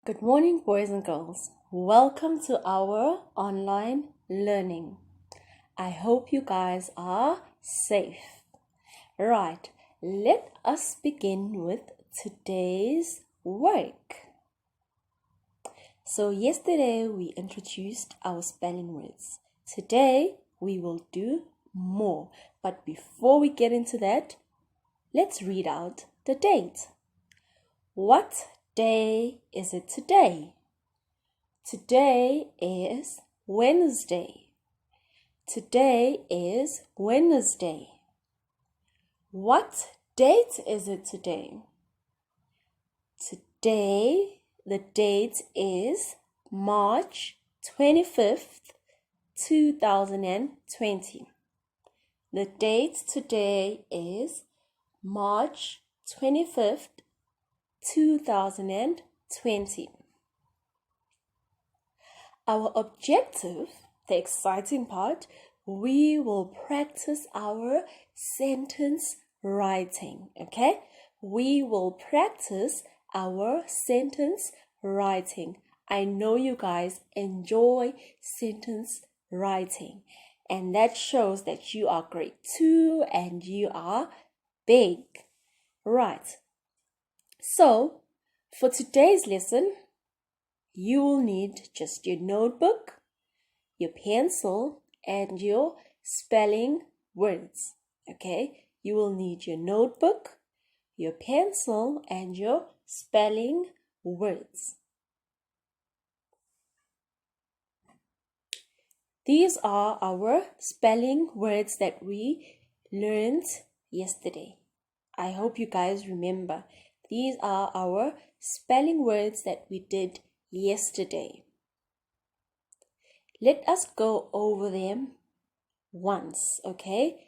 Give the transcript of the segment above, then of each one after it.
Good morning, boys and girls. Welcome to our online learning. I hope you guys are safe. Right, let us begin with today's work. So, yesterday we introduced our spelling words. Today we will do more. But before we get into that, let's read out the date. What day is it today? Today is Wednesday. Today is Wednesday. What date is it today? Today, the date is March 25th, 2020. The date today is March 25th, 2020. Our objective, the exciting part, we will practice our sentence writing, okay? We will practice our sentence writing. I know you guys enjoy sentence writing, and that shows that you are grade 2 and you are big. Right. So, for today's lesson, you will need just your notebook, your pencil, and your spelling words. Okay? You will need your notebook, your pencil, and your spelling words. These are our spelling words that we learned yesterday. I hope you guys remember. These are our spelling words that we did yesterday. Let us go over them once, okay?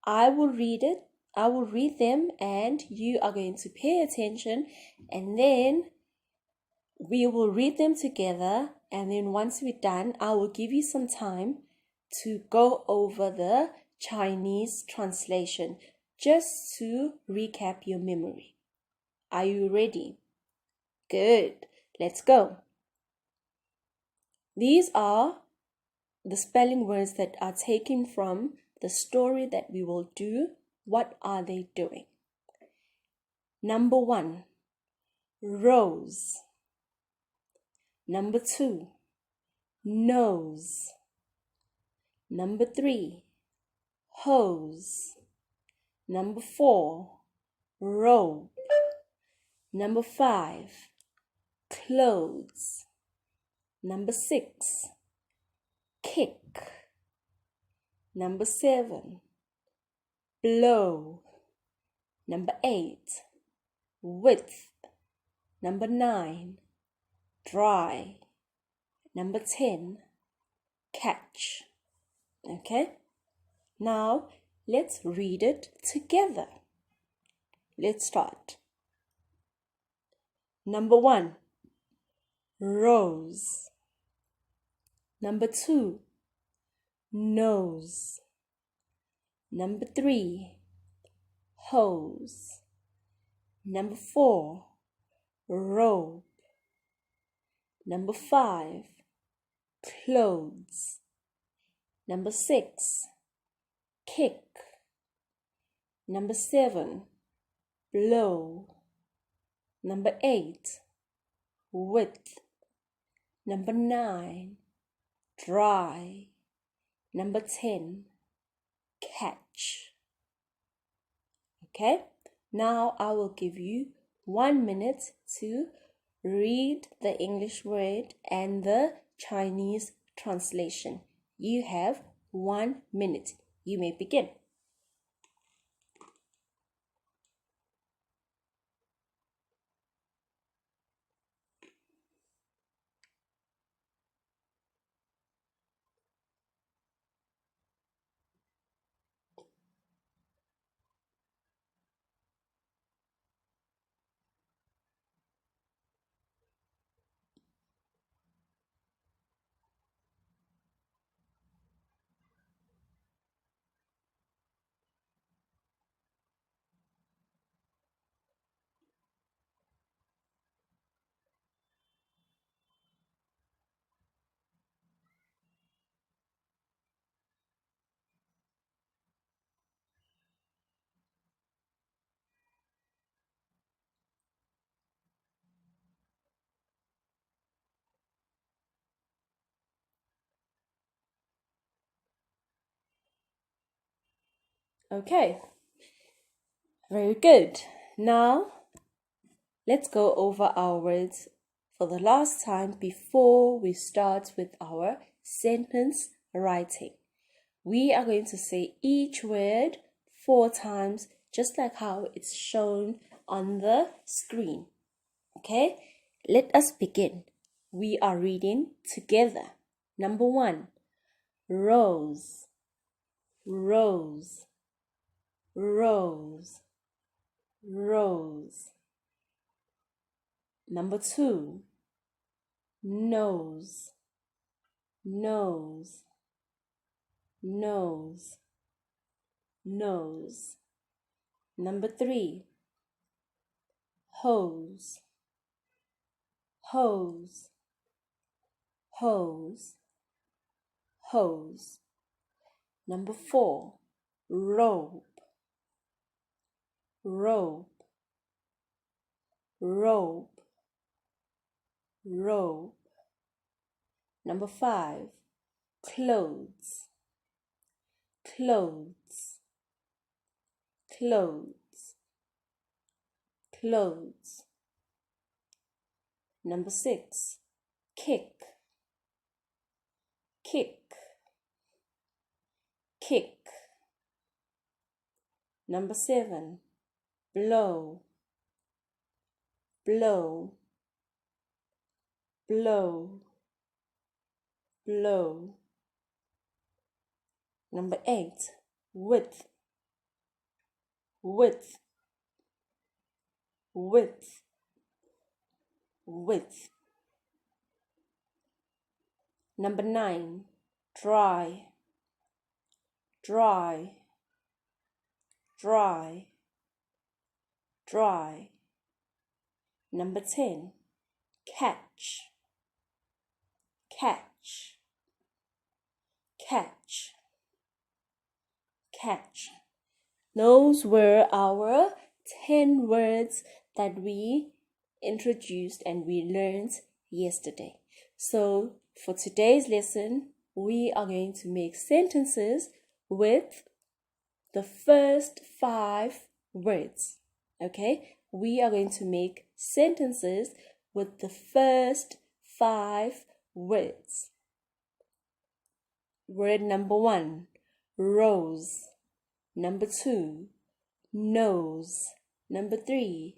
I will read them, and you are going to pay attention, and then we will read them together, and then once we're done, I will give you some time to go over the Chinese translation just to recap your memory. Are you ready? Good. Let's go. These are the spelling words that are taken from the story that we will do. What are they doing? Number 1, rose. Number 2, nose. Number 3, hose. Number 4, robe. Number 5, clothes. Number 6, kick. Number 7, blow. Number 8, width. Number 9, dry. Number 10, catch. Okay? Now, let's read it together. Let's start. Number 1, rose. Number 2, nose. Number 3, hose. Number 4, robe. Number 5, clothes. Number 6, kick. Number 7, blow. Number 8, width. Number 9, dry. Number 10, catch. Okay? Now I will give you 1 minute to read the English word and the Chinese translation. You have 1 minute. You may begin. Okay, very good. Now, let's go over our words for the last time before we start with our sentence writing. We are going to say each word 4 times, just like how it's shown on the screen. Okay, let us begin. We are reading together. Number 1, rose, rose, rose, rose. Number 2, nose, nose, nose, nose. Number 3, hose, hose, hose, hose. Number 4, robe, robe, robe, robe. Number 5, clothes, clothes, clothes, clothes. Number 6, kick, kick, kick. Number 7, blow, blow, blow, blow. Number 8, width, width, width, width. Number 9, dry, dry, dry, dry. Number 10, catch, catch, catch, catch. Those were our 10 words that we introduced and we learned yesterday. So for today's lesson, we are going to make sentences with the first 5 words. Okay? We are going to make sentences with the first 5 words. Word number 1, rose. Number 2, nose. Number 3,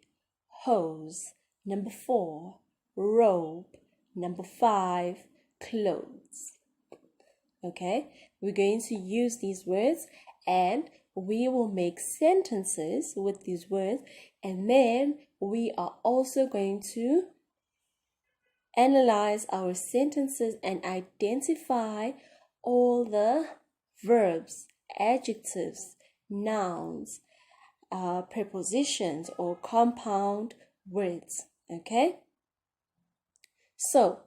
hose. Number 4, robe. Number 5, clothes. Okay, we're going to use these words and we will make sentences with these words, and then we are also going to analyze our sentences and identify all the verbs, adjectives, nouns, prepositions or compound words. Okay, so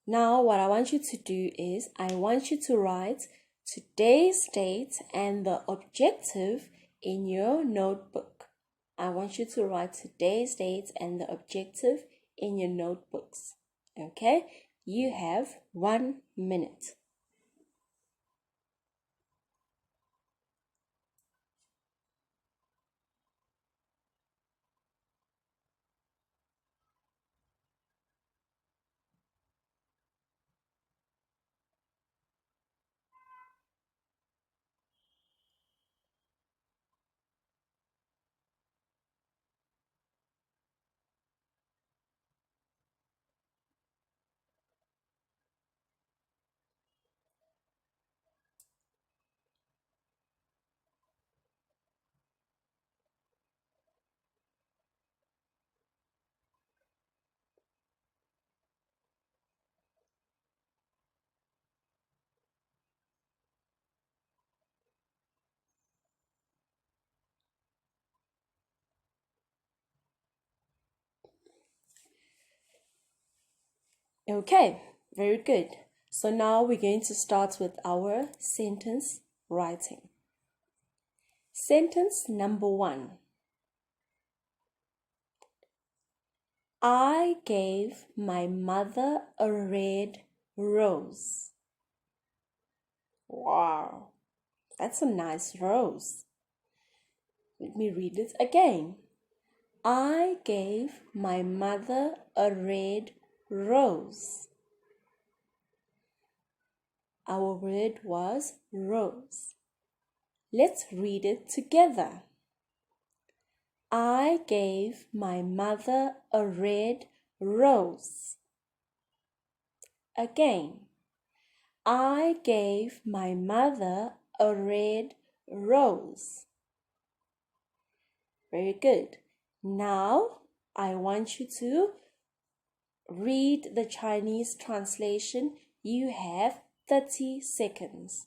now what I want you to do is I want you to write today's date and the objective in your notebook. I want you to write today's date and the objective in your notebooks. Okay, you have 1 minute. Okay, very good. So now we're going to start with our sentence writing. Sentence number 1. I gave my mother a red rose. Wow. That's a nice rose. Let me read it again. I gave my mother a red rose. Our word was rose. Let's read it together. I gave my mother a red rose. Again. I gave my mother a red rose. Very good. Now I want you to read the Chinese translation. You have 30 seconds.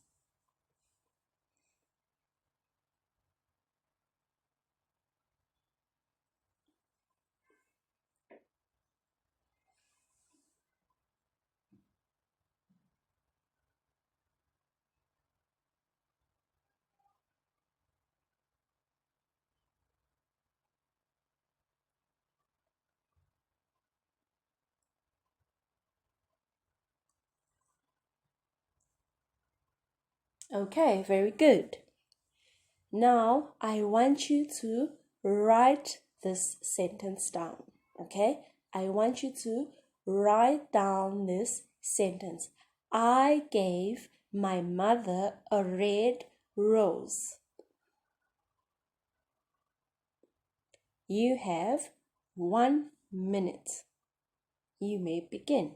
Okay, very good. Now I want you to write this sentence down. Okay, I want you to write down this sentence. I gave my mother a red rose. You have 1 minute. You may begin.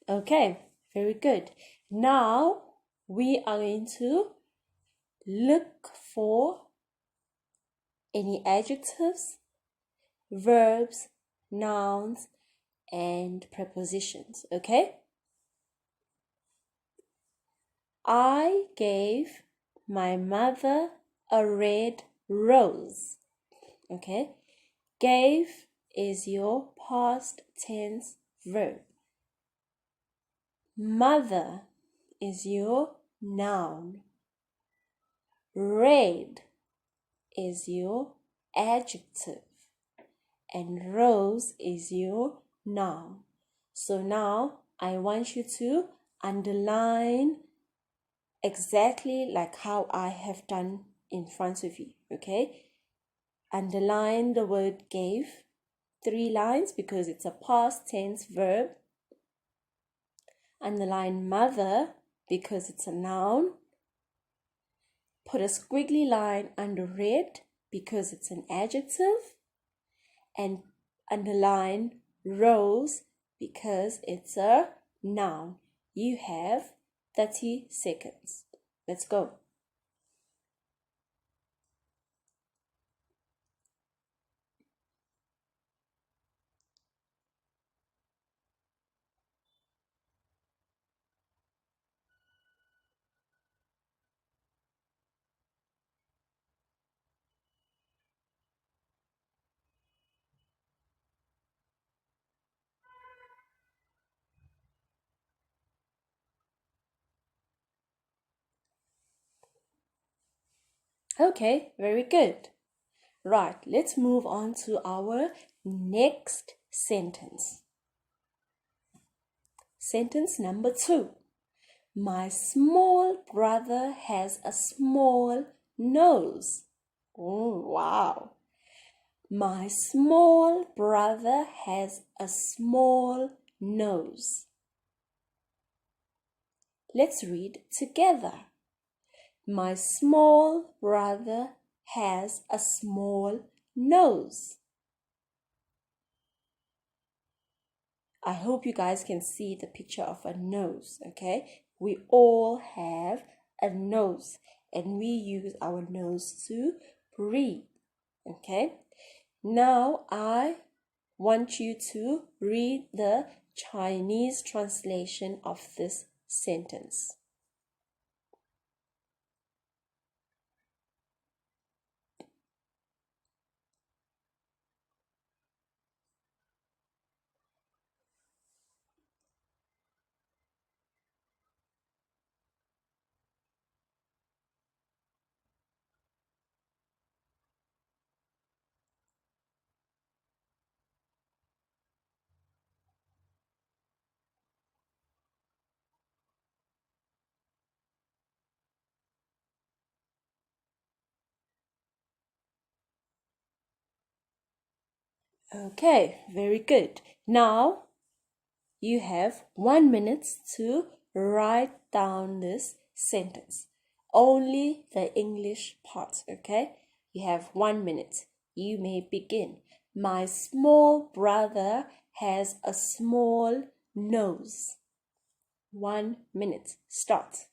Okay, very good. Now we are going to look for any adjectives, verbs, nouns, and prepositions. Okay? I gave my mother a red rose. Okay? Gave is your past tense verb. Mother is your noun. Red is your adjective. And rose is your noun. So now I want you to underline exactly like how I have done in front of you. Okay? Underline the word gave, 3 lines because it's a past tense verb. Underline mother because it's a noun. Put a squiggly line under red because it's an adjective. And underline rose because it's a noun. You have 30 seconds. Let's go. Okay, very good. Right, let's move on to our next sentence. Sentence number 2. My small brother has a small nose. Oh, wow. My small brother has a small nose. Let's read together. My small brother has a small nose. I hope you guys can see the picture of a nose, okay? We all have a nose and we use our nose to breathe, okay? Now I want you to read the Chinese translation of this sentence. Okay, very good. Now you have 1 minute to write down this sentence. Only the English part, okay? You have 1 minute. You may begin. My small brother has a small nose. 1 minute. Start.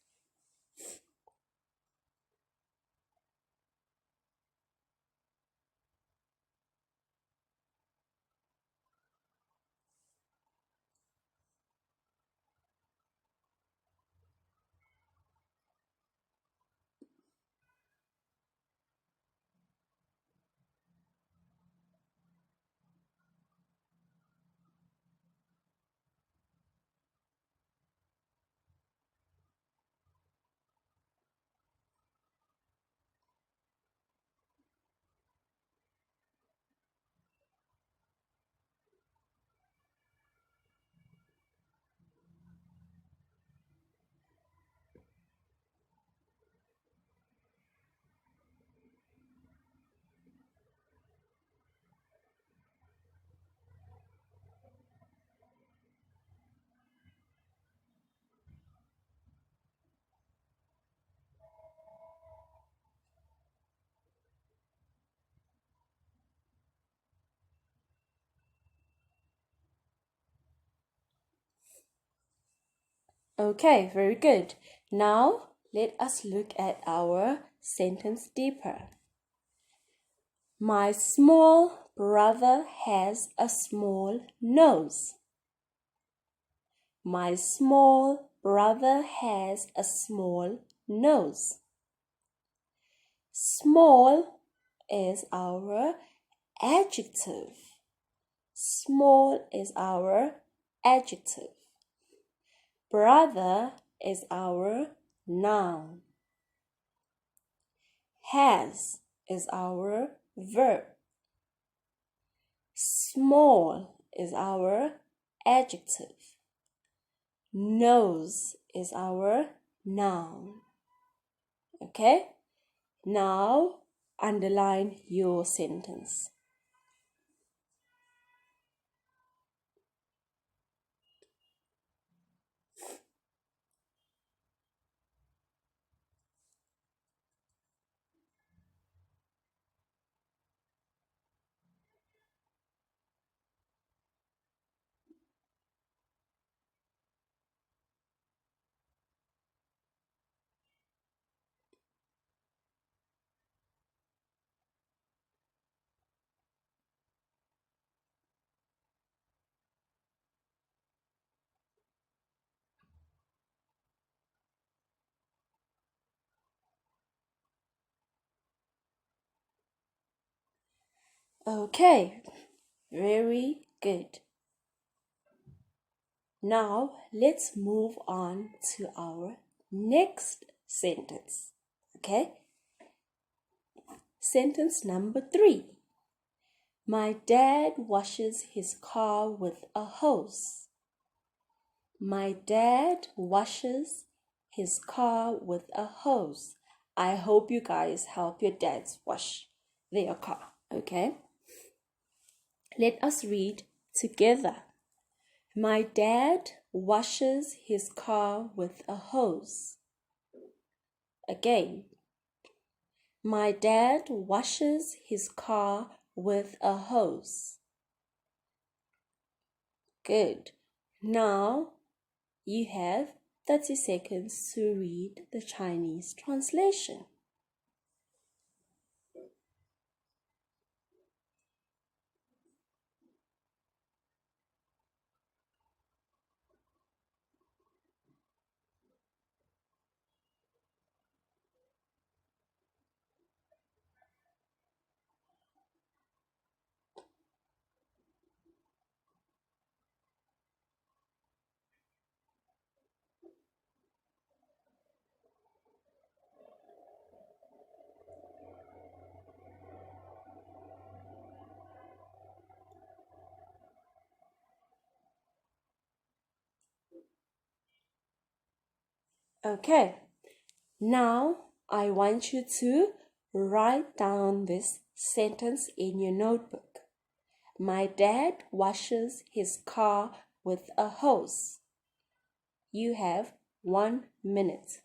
Okay, very good. Now let us look at our sentence deeper. My small brother has a small nose. My small brother has a small nose. Small is our adjective. Small is our adjective. Brother is our noun. Has is our verb. Small is our adjective. Nose is our noun. Okay? Now underline your sentence. Okay, very good. Now let's move on to our next sentence. Okay? Sentence number 3. My dad washes his car with a hose. My dad washes his car with a hose. I hope you guys help your dads wash their car, okay? Let us read together. My dad washes his car with a hose. Again. My dad washes his car with a hose. Good. Now you have 30 seconds to read the Chinese translation. Okay, now I want you to write down this sentence in your notebook. My dad washes his car with a hose. You have 1 minute.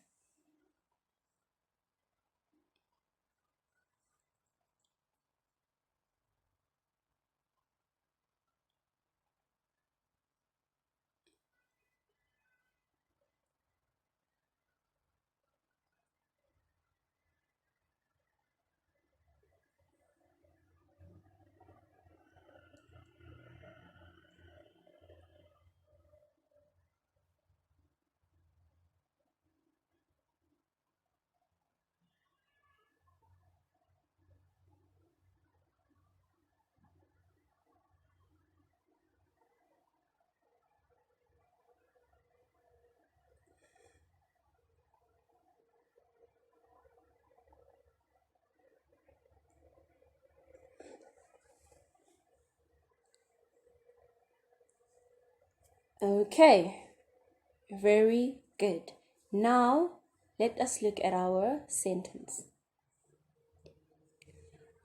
Okay, very good. Now let us look at our sentence.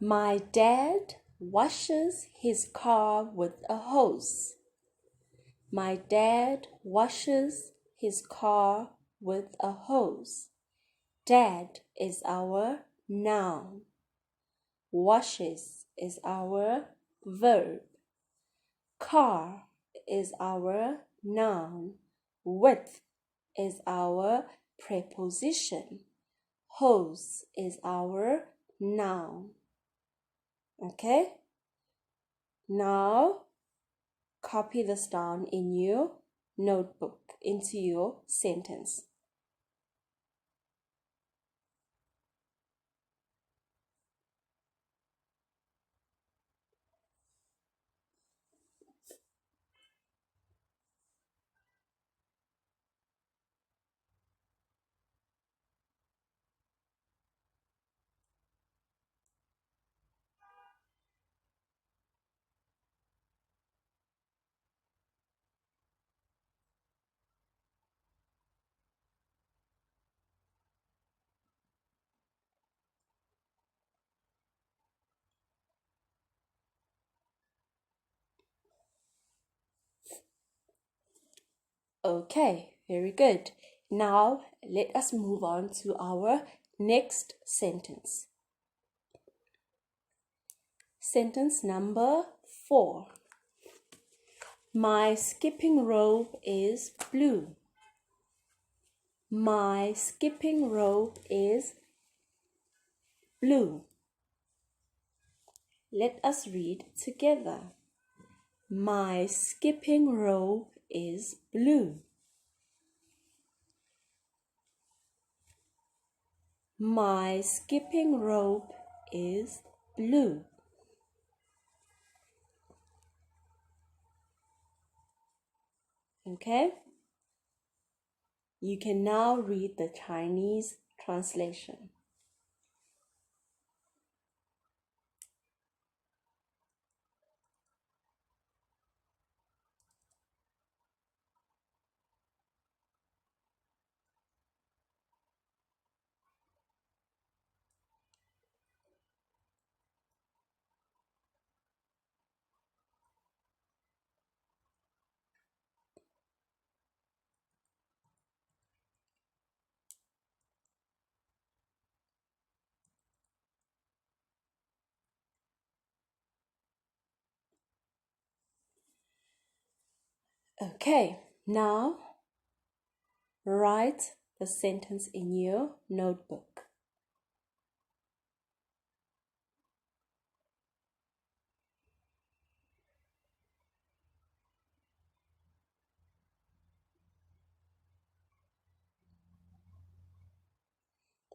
My dad washes his car with a hose. My dad washes his car with a hose. Dad is our noun. Washes is our verb. Car is our noun. With is our preposition. Hose is our noun. Okay? Now, copy this down in your notebook into your sentence. Okay, very good. Now, let us move on to our next sentence. Sentence number 4. My skipping rope is blue. My skipping rope is blue. Let us read together. My skipping rope is blue. My skipping rope is blue. Okay? You can now read the Chinese translation. Okay, now write the sentence in your notebook.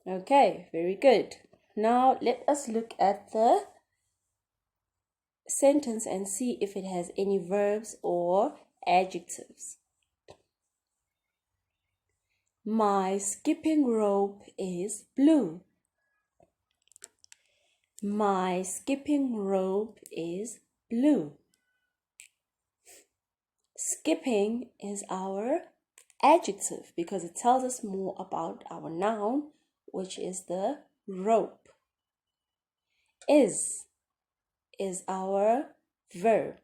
Okay, very good. Now let us look at the sentence and see if it has any verbs or adjectives. My skipping rope is blue. My skipping rope is blue. Skipping is our adjective because it tells us more about our noun, which is the rope. Is our verb.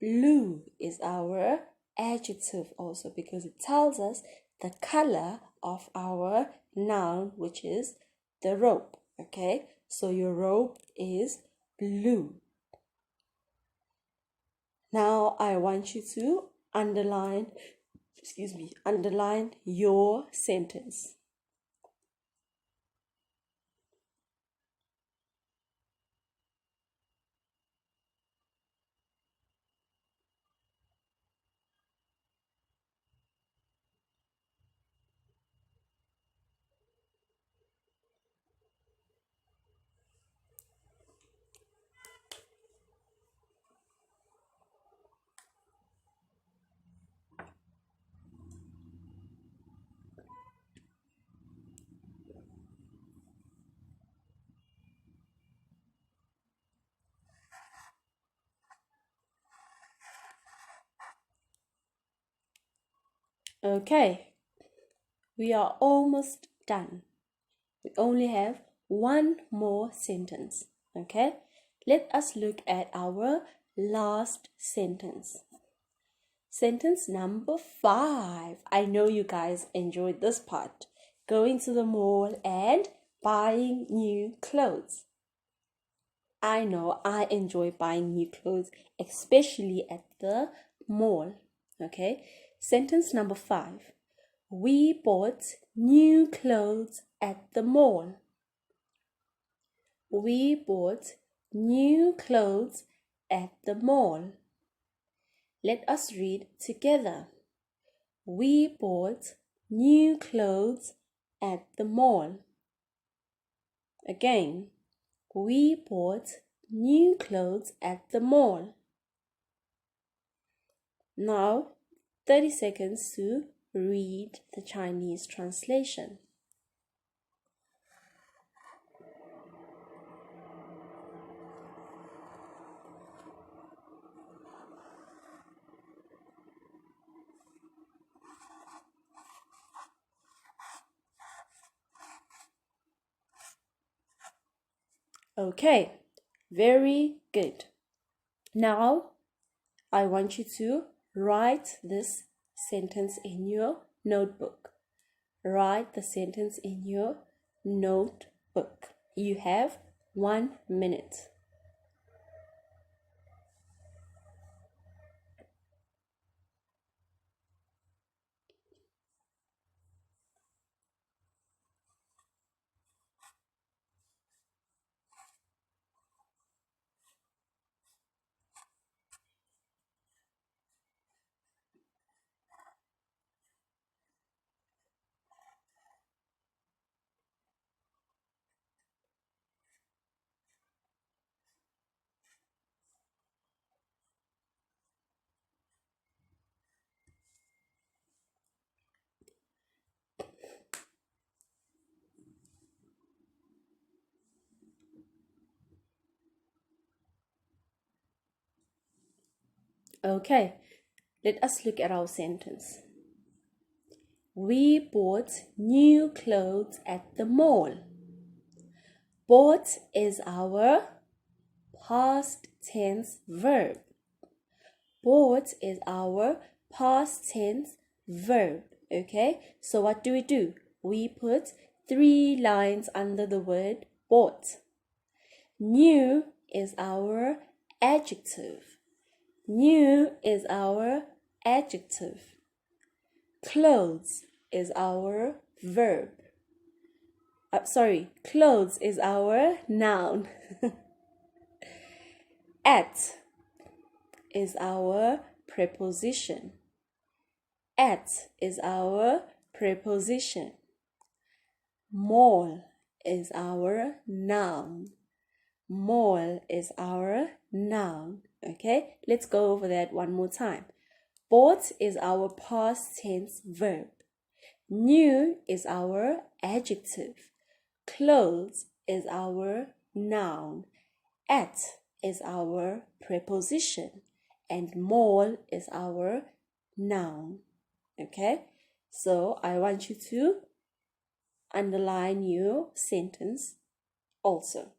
Blue is our adjective also because it tells us the color of our noun, which is the rope. Okay, so your rope is blue. Now I want you to underline your sentence. Okay, we are almost done. We only have one more sentence. Okay, let us look at our last sentence. Sentence number 5. I know you guys enjoyed this part. Going to the mall and buying new clothes. I know I enjoy buying new clothes, especially at the mall. Okay, sentence number 5. We bought new clothes at the mall. We bought new clothes at the mall. Let us read together. We bought new clothes at the mall. Again, we bought new clothes at the mall. Now, 30 seconds to read the Chinese translation. Okay, very good. Now, I want you to write this sentence in your notebook. Write the sentence in your notebook. You have 1 minute. Okay, let us look at our sentence. We bought new clothes at the mall. Bought is our past tense verb. Bought is our past tense verb. Okay, so what do? We put 3 lines under the word bought. New is our adjective. New is our adjective. Clothes is our verb. Clothes is our noun. At is our preposition. At is our preposition. Mall is our noun. Mall is our noun. Okay, let's go over that one more time. Bought is our past tense verb. New is our adjective. Clothes is our noun. At is our preposition. And mall is our noun. Okay, so I want you to underline your sentence also.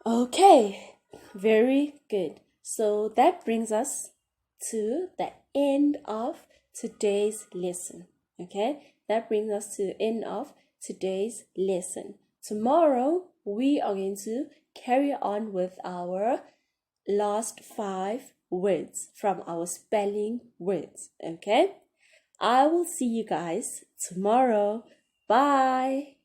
Okay, very good. So that brings us to the end of today's lesson. Okay, that brings us to the end of today's lesson. Tomorrow we are going to carry on with our last 5 words from our spelling words. Okay, I will see you guys tomorrow. Bye.